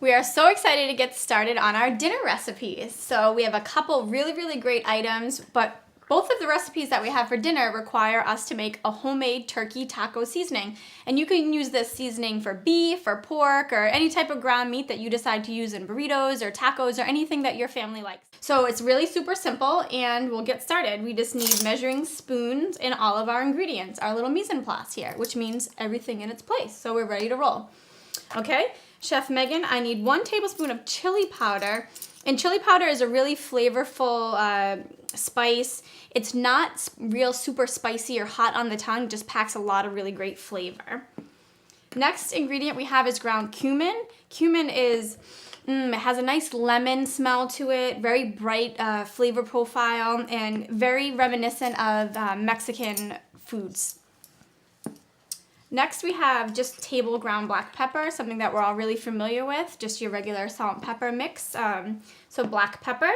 We are so excited to get started on our dinner recipes. So we have a couple really great items, but both of the recipes that we have for dinner require us to make a homemade turkey taco seasoning. And you can use this seasoning for beef or pork or any type of ground meat that you decide to use in burritos or tacos or anything that your family likes. So it's really super simple and we'll get started. We just need measuring spoons and all of our ingredients, our little mise en place here, which means everything in its place. So we're ready to roll. Okay? Chef Megan, I need 1 tablespoon of chili powder. And chili powder is a really flavorful spice. It's not real super spicy or hot on the tongue, just packs a lot of really great flavor. Next ingredient we have is ground cumin. Cumin is, it has a nice lemon smell to it, very bright flavor profile, and very reminiscent of Mexican foods. Next we have just table ground black pepper, something that we're all really familiar with, just your regular salt and pepper mix, so black pepper.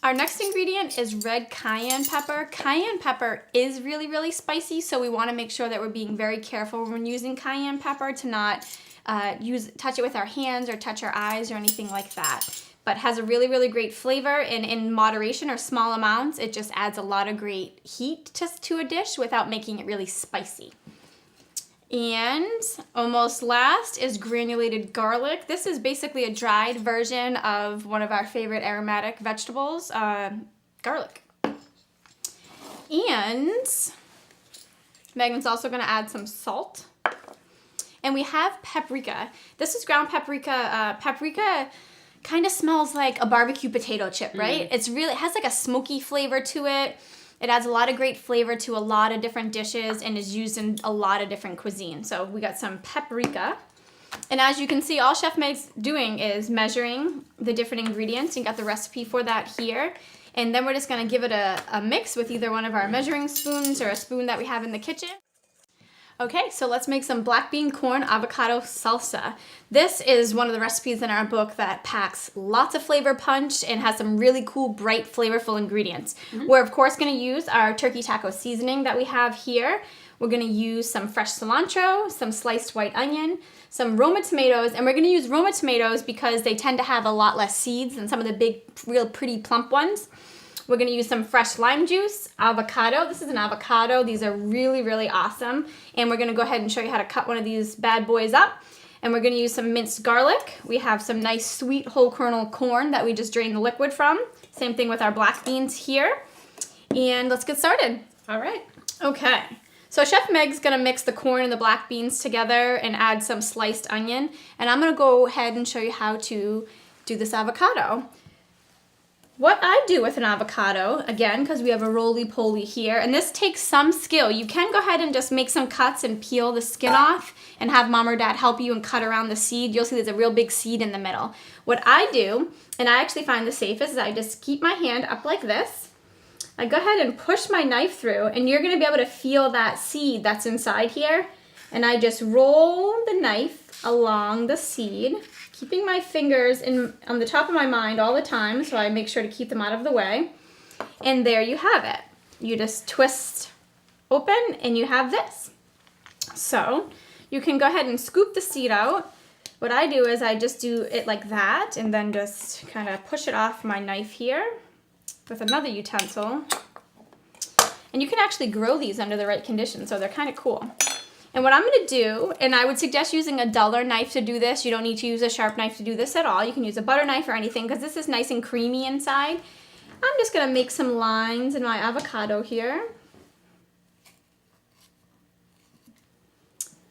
Our next ingredient is red cayenne pepper. Cayenne pepper is really spicy, so we want to make sure that we're being very careful when using cayenne pepper to not touch it with our hands or touch our eyes or anything like that. But has a really great flavor, and in moderation or small amounts, it just adds a lot of great heat to a dish without making it really spicy. And almost last is granulated garlic. This is basically a dried version of one of our favorite aromatic vegetables, garlic. And Megan's also going to add some salt. And we have paprika. This is ground paprika. Paprika kind of smells like a barbecue potato chip, right? It has like a smoky flavor to it. It adds a lot of great flavor to a lot of different dishes and is used in a lot of different cuisines. So we got some paprika. And as you can see, all Chef Meg's doing is measuring the different ingredients. You got the recipe for that here. And then we're just gonna give it a mix with either one of our measuring spoons or a spoon that we have in the kitchen. Okay, so let's make some black bean corn avocado salsa. This is one of the recipes in our book that packs lots of flavor punch and has some really cool, bright, flavorful ingredients. We're of course gonna use our turkey taco seasoning that we have here. We're gonna use some fresh cilantro, some sliced white onion, some Roma tomatoes, and we're gonna use Roma tomatoes because they tend to have a lot less seeds than some of the big, real pretty plump ones. We're gonna use some fresh lime juice, avocado. This is an avocado. These are really awesome. And we're gonna go ahead and show you how to cut one of these bad boys up. And we're gonna use some minced garlic. We have some nice sweet whole kernel corn that we just drained the liquid from. Same thing with our black beans here. And let's get started. All right. Okay. So Chef Meg's gonna mix the corn and the black beans together and add some sliced onion. And I'm gonna go ahead and show you how to do this avocado. What I do with an avocado, again, because we have a roly-poly here, and this takes some skill. You can go ahead and just make some cuts and peel the skin off and have mom or dad help you and cut around the seed. You'll see there's a real big seed in the middle. What I do, and I actually find the safest, is I just keep my hand up like this. I go ahead and push my knife through, and you're going to be able to feel that seed that's inside here. And I just roll the knife along the seed, keeping my fingers on the top of my mind all the time, so I make sure to keep them out of the way. And there you have it. You just twist open and you have this. So you can go ahead and scoop the seed out. What I do is I just do it like that and then just kind of push it off my knife here with another utensil. And you can actually grow these under the right conditions, so they're kind of cool. And what I'm going to do, and I would suggest using a duller knife to do this. You don't need to use a sharp knife to do this at all. You can use a butter knife or anything because this is nice and creamy inside. I'm just going to make some lines in my avocado here.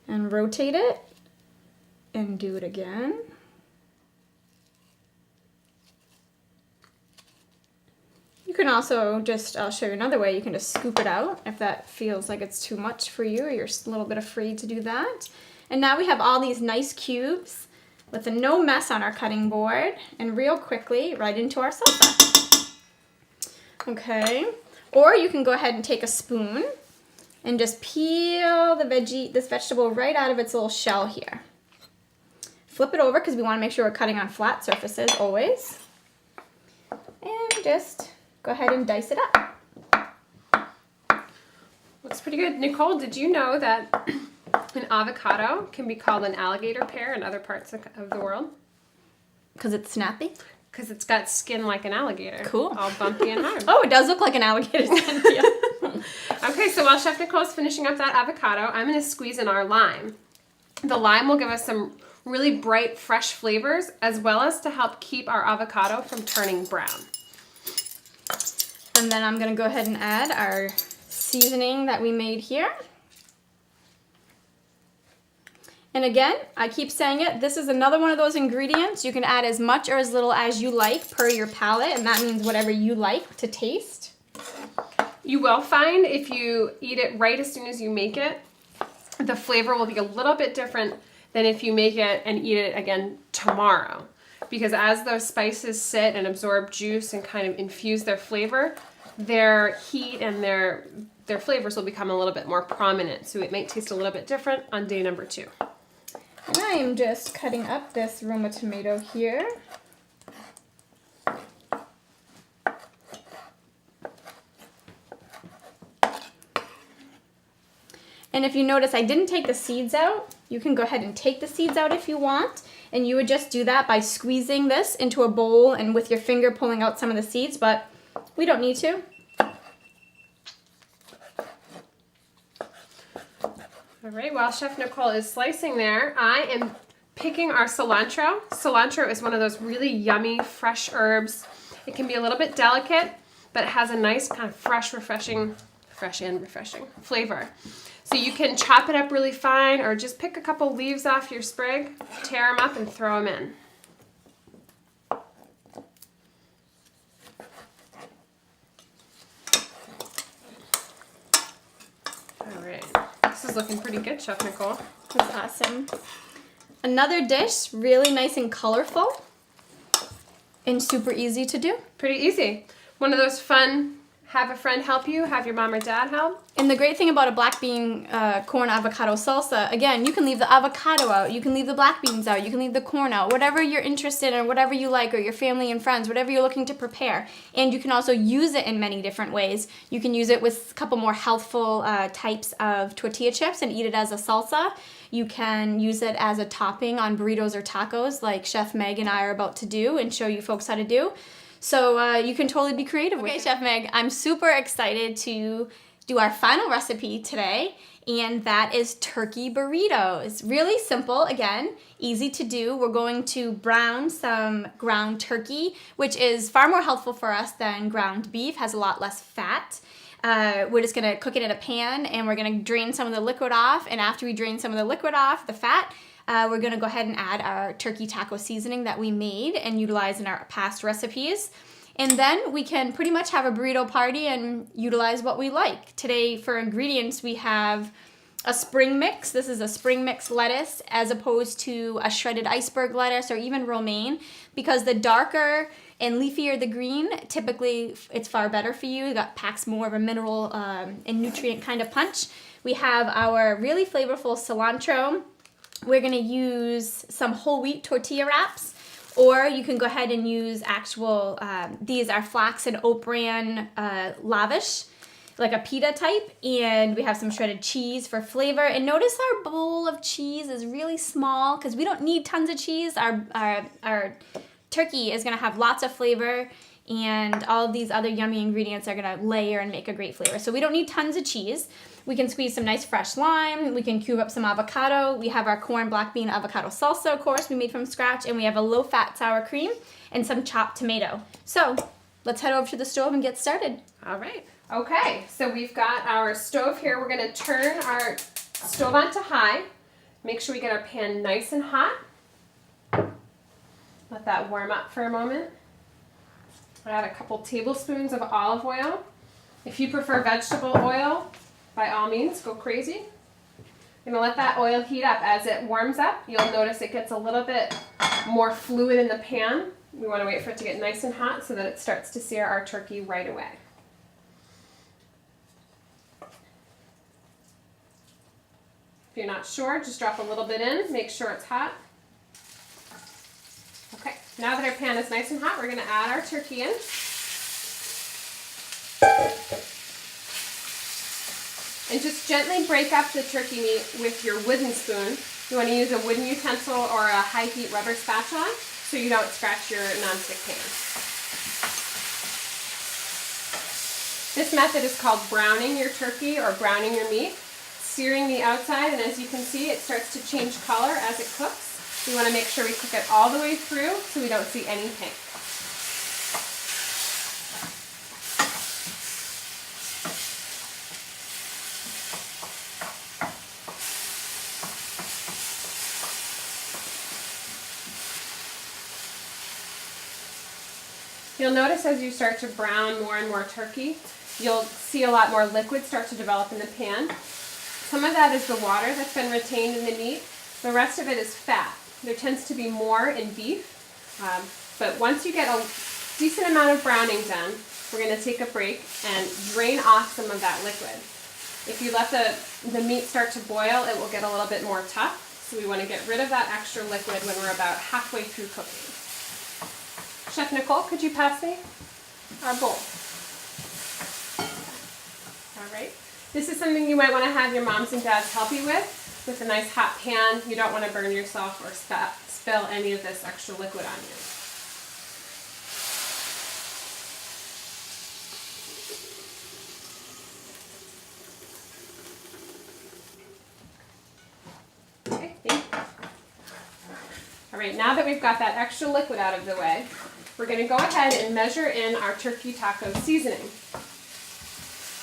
And rotate it. And do it again. You can also just, I'll show you another way, you can just scoop it out if that feels like it's too much for you or you're a little bit afraid to do that. And now we have all these nice cubes with no mess on our cutting board and real quickly right into our salsa. Okay, or you can go ahead and take a spoon and just peel this vegetable right out of its little shell here. Flip it over because we want to make sure we're cutting on flat surfaces always. And just go ahead and dice it up. Looks pretty good. Nicole, did you know that An avocado can be called an alligator pear in other parts of the world. Because it's snappy? Because it's got skin like an alligator. Cool. All bumpy and hard. Oh, it does look like an alligator skin. Yeah. Okay, so while Chef Nicole's finishing up that avocado, I'm going to squeeze in our lime. The lime will give us some really bright, fresh flavors, as well as to help keep our avocado from turning brown. And then I'm going to go ahead and add our seasoning that we made here. And again, I keep saying it, this is another one of those ingredients. You can add as much or as little as you like per your palate, and that means whatever you like to taste. You will find if you eat it right as soon as you make it, the flavor will be a little bit different than if you make it and eat it again tomorrow. Because as those spices sit and absorb juice and kind of infuse their flavor, their heat and their flavors will become a little bit more prominent. So it might taste a little bit different on day number 2. And I'm just cutting up this Roma tomato here. And if you notice, I didn't take the seeds out. You can go ahead and take the seeds out if you want. And you would just do that by squeezing this into a bowl and with your finger pulling out some of the seeds, but we don't need to. All right, while Chef Nicole is slicing there, I am picking our cilantro. Cilantro is one of those really yummy, fresh herbs. It can be a little bit delicate, but it has a nice kind of fresh and refreshing flavor. So you can chop it up really fine or just pick a couple leaves off your sprig, tear them up and throw them in. All right, this is looking pretty good, Chef Nicole. That's awesome. Another dish, really nice and colorful and super easy to do. Pretty easy. One of those fun, have a friend help you, have your mom or dad help. And the great thing about a black bean corn avocado salsa, again, you can leave the avocado out, you can leave the black beans out, you can leave the corn out, whatever you're interested in, whatever you like, or your family and friends, whatever you're looking to prepare. And you can also use it in many different ways. You can use it with a couple more healthful types of tortilla chips and eat it as a salsa. You can use it as a topping on burritos or tacos like Chef Meg and I are about to do and show you folks how to do. So you can totally be creative with it. Okay, Chef Meg, I'm super excited to do our final recipe today, and that is turkey burritos. Really simple, again, easy to do. We're going to brown some ground turkey, which is far more healthful for us than ground beef, has a lot less fat. We're just gonna cook it in a pan, and we're gonna drain some of the liquid off, and after we drain some of the liquid off, the fat, we're gonna go ahead and add our turkey taco seasoning that we made and utilize in our past recipes. And then we can pretty much have a burrito party and utilize what we like. Today for ingredients, we have a spring mix. This is a spring mix lettuce as opposed to a shredded iceberg lettuce or even romaine, because the darker and leafier the green, typically it's far better for you. It packs more of a mineral and nutrient kind of punch. We have our really flavorful cilantro. We're gonna use some whole wheat tortilla wraps, or you can go ahead and use actual, these are flax and oat bran lavish, like a pita type, and we have some shredded cheese for flavor. And notice our bowl of cheese is really small because we don't need tons of cheese. Our turkey is gonna have lots of flavor, and all of these other yummy ingredients are gonna layer and make a great flavor. So we don't need tons of cheese. We can squeeze some nice fresh lime. We can cube up some avocado. We have our corn black bean avocado salsa, of course, we made from scratch, and we have a low-fat sour cream and some chopped tomato. So let's head over to the stove and get started. All right. Okay, so we've got our stove here. We're gonna turn our stove on to high. Make sure we get our pan nice and hot. Let that warm up for a moment. Add a couple tablespoons of olive oil. If you prefer vegetable oil, by all means, go crazy. I'm gonna let that oil heat up. As it warms up, you'll notice it gets a little bit more fluid in the pan. We wanna wait for it to get nice and hot so that it starts to sear our turkey right away. If you're not sure, just drop a little bit in, make sure it's hot. Okay, now that our pan is nice and hot, we're gonna add our turkey in. And just gently break up the turkey meat with your wooden spoon. You want to use a wooden utensil or a high heat rubber spatula so you don't scratch your nonstick pan. This method is called browning your turkey or browning your meat. Searing the outside, and as you can see, it starts to change color as it cooks. We want to make sure we cook it all the way through so we don't see any pink. You'll notice as you start to brown more and more turkey, you'll see a lot more liquid start to develop in the pan. Some of that is the water that's been retained in the meat. The rest of it is fat. There tends to be more in beef, but once you get a decent amount of browning done, we're going to take a break and drain off some of that liquid. If you let the meat start to boil, it will get a little bit more tough, so we want to get rid of that extra liquid when we're about halfway through cooking. Chef Nicole, could you pass me our bowl? All right. This is something you might want to have your moms and dads help you with a nice hot pan. You don't want to burn yourself or spill any of this extra liquid on you. Okay, thank you. All right, now that we've got that extra liquid out of the way, we're going to go ahead and measure in our turkey taco seasoning.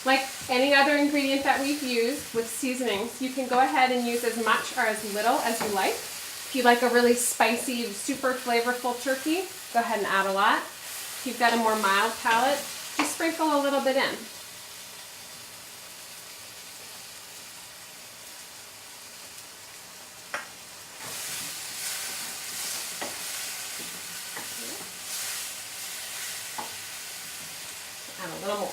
Like any other ingredient that we've used with seasonings, you can go ahead and use as much or as little as you like. If you like a really spicy, super flavorful turkey, go ahead and add a lot. If you've got a more mild palate, just sprinkle a little bit in. Add a little more.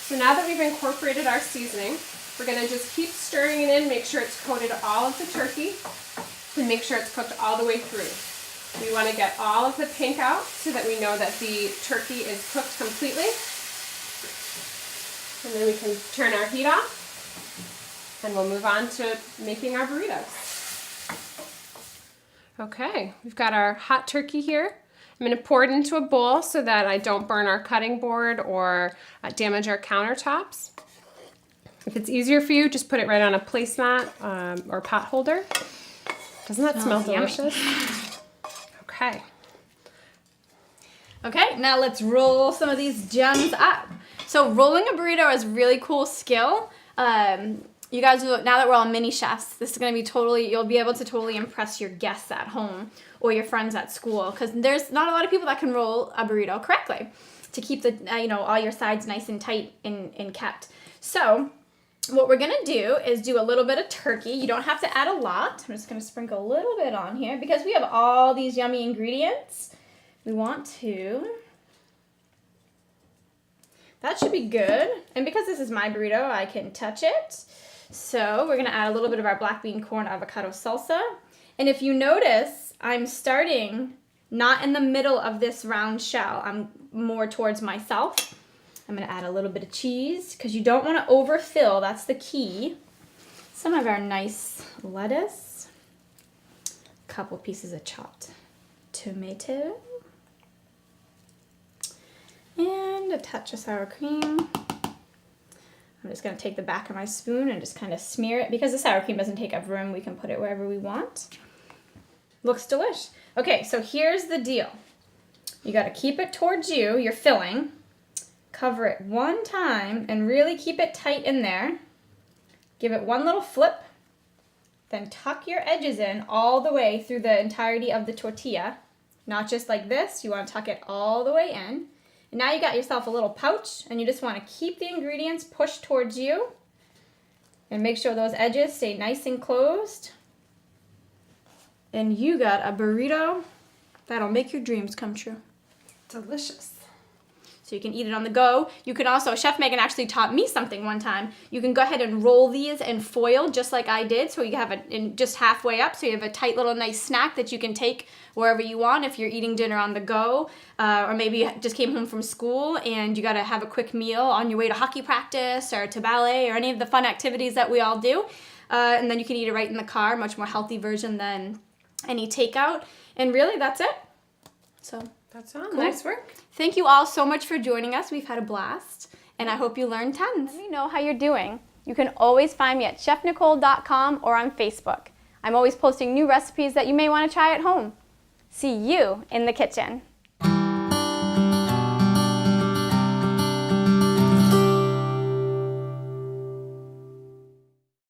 So now that we've incorporated our seasoning, we're going to just keep stirring it in, make sure it's coated all of the turkey, and make sure it's cooked all the way through. We want to get all of the pink out so that we know that the turkey is cooked completely. And then we can turn our heat off, and we'll move on to making our burritos. Okay, we've got our hot turkey here. I'm going to pour it into a bowl so that I don't burn our cutting board or damage our countertops. If it's easier for you, just put it right on a placemat or pot holder. Doesn't that smell delicious? Okay. Okay, now let's roll some of these gems up. So rolling a burrito is a really cool skill. You guys, now that we're all mini chefs, this is going to be you'll be able to totally impress your guests at home or your friends at school, because there's not a lot of people that can roll a burrito correctly to keep the, all your sides nice and tight and kept. So what we're going to do is do a little bit of turkey. You don't have to add a lot. I'm just going to sprinkle a little bit on here because we have all these yummy ingredients. We want to... That should be good. And because this is my burrito, I can touch it. So we're going to add a little bit of our black bean corn avocado salsa. And if you notice, I'm starting not in the middle of this round shell. I'm more towards myself. I'm going to add a little bit of cheese because you don't want to overfill. That's the key. Some of our nice lettuce. A couple pieces of chopped tomato. And a touch of sour cream. I'm just going to take the back of my spoon and just kind of smear it. Because the sour cream doesn't take up room, we can put it wherever we want. Looks delish. Okay, so here's the deal. You got to keep it towards you, your filling. Cover it one time and really keep it tight in there. Give it one little flip. Then tuck your edges in all the way through the entirety of the tortilla. Not just like this. You want to tuck it all the way in. And now you got yourself a little pouch, and you just want to keep the ingredients pushed towards you and make sure those edges stay nice and closed. And you got a burrito that'll make your dreams come true. Delicious. So you can eat it on the go. You can also, Chef Megan actually taught me something one time. You can go ahead and roll these in foil just like I did. So you have it in just halfway up. So you have a tight little nice snack that you can take wherever you want if you're eating dinner on the go. Or maybe you just came home from school and you got to have a quick meal on your way to hockey practice or to ballet or any of the fun activities that we all do. And then you can eat it right in the car, much more healthy version than any takeout. And really, that's it. So that's all. Cool. Nice work. Thank you all so much for joining us. We've had a blast, and I hope you learned tons. Let me know how you're doing. You can always find me at chefnicole.com or on Facebook. I'm always posting new recipes that you may want to try at home. See you in the kitchen.